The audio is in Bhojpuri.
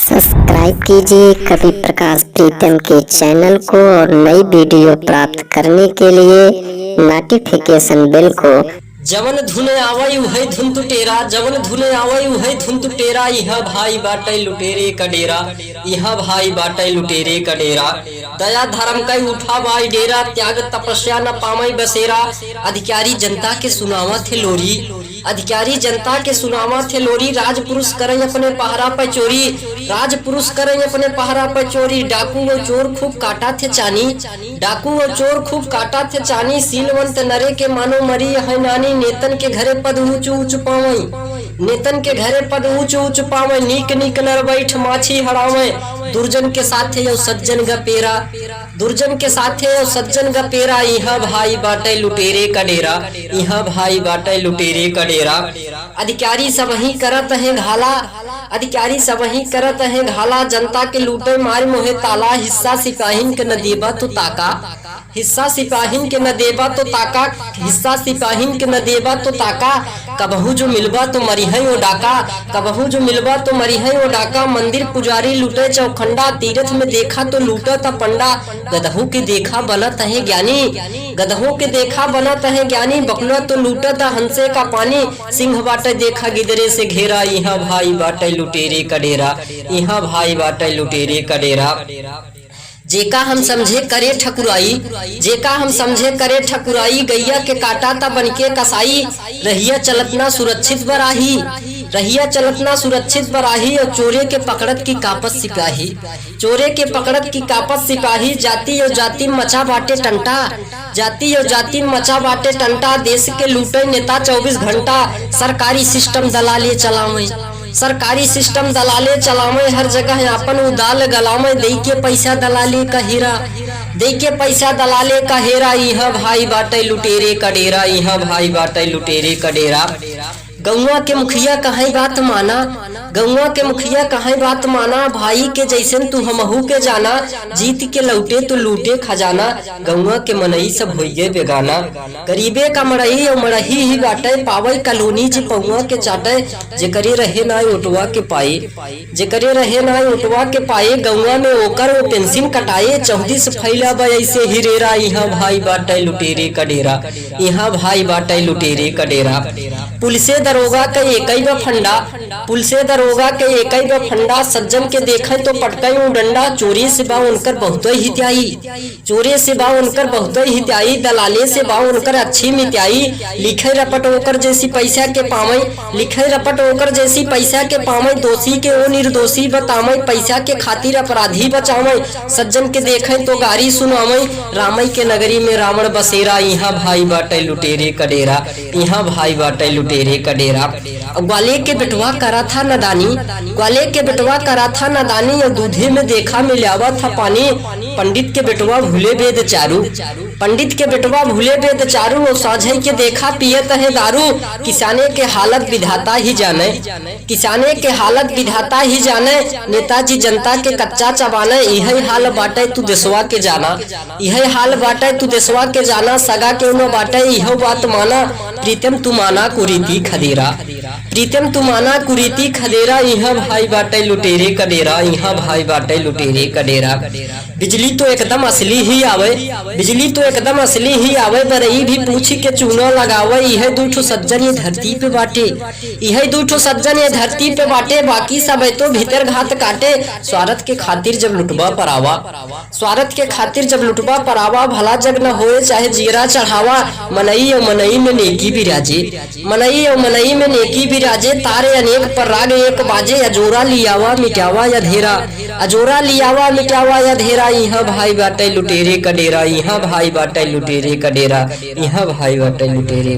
सब्सक्राइब कीजिए कवि प्रकाश प्रीतम के चैनल को और नई वीडियो प्राप्त करने के लिए नोटिफिकेशन बेल को। जवन धुने आवई उहे धुन तु टेरा, जवन धुने आवई उहे धुन तु टेरा। यह भाई बाटे लुटेरे का डेरा, यह भाई बाटे लुटेरे का डेरा। दया धर्म कई उठा भाई डेरा, त्याग तपस्या न पामई बसेरा। अधिकारी जनता के सुनावा थे लोरी, अधिकारी जनता के सुनावा थे लोरी। राजपुरुष करें अपने पहरा पे चोरी, राजपुरुष करें अपने पहरा पे चोरी। डाकू वो चोर खूब काटा थे चानी, डाकू वो चोर खूब काटा थे चानी। सीलवंत नरे के मानो मरी है नानी, नेतन के घरे पद ऊंच ऊंच पावई, नेतन के घरे पद ऊंच ऊंच पावई। नीक नीक नर बैठ माछी हड़ावे, दुर्जन के साथे यो सज्जन गपेरा, दुर्जन के साथे यो सज्जन गपेरा। यह भाई बाटे लुटेरे का डेरा, यह भाई बाटे लुटेरे का डेरा। अधिकारी सब ही करत है घाला, अधिकारी सब ही करत है घाला। जनता के लूटे मार मोहे ताला, हिस्सा सिपाहीन के न देबा तो ताका, हिस्सा सिपाहीन के न देबा तो ताका, हिस्सा सिपाहीन के न देबा तो ताका। कबहू जो मिलबा तो मरी है वो डाका, कबहू जो मिलबा तो मरी है वो डाका। मंदिर पुजारी लूटे चौखंडा, तीर्थ में देखा तो लूटा था पंडा। गधों के देखा बनत है ज्ञानी, गधों के देखा बनत है ज्ञानी। बकला तो लूटा था हंसे का पानी, सिंह बाटे देखा गिदरे से घेरा। यह भाई बाटे लुटेरे का डेरा, यह भाई बाटे लुटेरे का डेरा। जेका हम समझे करे ठकुराई, जेका हम समझे करे ठकुराई। गैया के काटा ता बनके कसाई, रहिया चलतना सुरक्षित बराही, रहिया चलतना सुरक्षित बराही। और चोरे के पकड़त की कापत सिपाही, चोरे के पकड़त की कापत सिपाही। जाति और जाति मचा बाटे टंटा, जाति और जाति मचा बाटे टंटा। देश के लूटे नेता 24 घंटा, सरकारी सिस्टम दलाले चलावे, सरकारी सिस्टम दलाले चलावे। हर जगह अपन उदाल गलावे, दे के पैसा दलाले का हीरा, दे के पैसा दलाले का हेरा। यह भाई बाटे लुटेरे का डेरा, यह भाई बाटे लुटेरे का डेरा। गौवा के मुखिया कहीं बात माना, गौवा के मुखिया कहीं बात माना। भाई के जैसन तू हमहू के जाना, जीत के लौटे तो लूटे खजाना। गौवा के मनई सब होइए बेगाना, गरीबे का मड़ई और मड़ही ही बाटे। पावई कलोनी जी पौवा के चाटे, जेकरे रहे ना ओटवा के पाए, जेकरे रहे ना ओटवा के पाए। गौवा में ओकर वो पेंशन कटाए, 14 फैला ऐसे ही रेरा। यहाँ भाई बाटे लुटेरे का डेरा, यहाँ भाई बाटे लुटेरे का डेरा। पुलिसे दरोगा के एक ही फंडा, पुलिसे दरोगा के एक ही फंडा। सज्जन के देखे तो पटकई डंडा, चोरी से बा उनकर बहुत हित्याई, चोरी से बा उनकर बहुत हित्याई। दलाले से बा उनकर अच्छी मित्याई। लिखे रपट ओकर जैसी पैसा के पावई, लिखे रपट ओकर जैसी पैसा के पावई। दोषी के वो निर्दोषी बतावई, पैसा के खातिर अपराधी बचावई। सज्जन के देखे तो गारी सुनावई, रामई के नगरी में रावण बसेरा। यहाँ भाई बाटे लुटेरे का डेरा, यहाँ भाई बाटे लुटेरे का डेरा। ग्वाले के बेटवा करा था नदानी, ग्वाले के बेटवा करा था नदानी। और दूधे में देखा मिलावा था पानी। पंडित के बेटवा भूले वेद चारू, पंडित के बेटवा भूले वेद चारू। और साझे के देखा पियत है दारू। किसाने के हालत विधाता ही जाने, किसाने के हालत विधाता ही जाने। नेताजी जनता के कच्चा चबाने, यही हाल बाटे तू देशवा के जाना, यही हाल बाटे तू देशवा के जाना। सगा के उनो बाटे यह बात माना, प्रीतम तू माना कुरीति खदेरा, प्रीतम तू माना कुरीति खदेरा। यह भाई बाटे लुटेरे का डेरा, यह भाई बाटे लुटेरे का डेरा। बिजली तो एकदम असली ही आवे, बिजली तो एकदम असली ही आवे। बरई भी पूछ के चूना लगावे। यह दूठो सज्जन ये धरती पे बाटे, यह दूठो सज्जन ये धरती पे बाटे। बाकी सब तो भीतर घात काटे, स्वार्थ के खातिर जब लुटवा परावा, स्वार्थ के खातिर जब लुटवा परावा। भला जग न होए चाहे जीरा चढ़ावा, मनई और मनई में नेकी बिराजे, मनई और मनई में नेकी बिराजे। तारे अनेक पर राग एक बाजे, अजोरा लियावा मिटावा या धेरा, अजोरा लियावा मिटावा या धेरा। यह भाई बाटे लुटेरे का डेरा, यह भाई बाटे लुटेरे का डेरा, यह भाई बाटे लुटेरे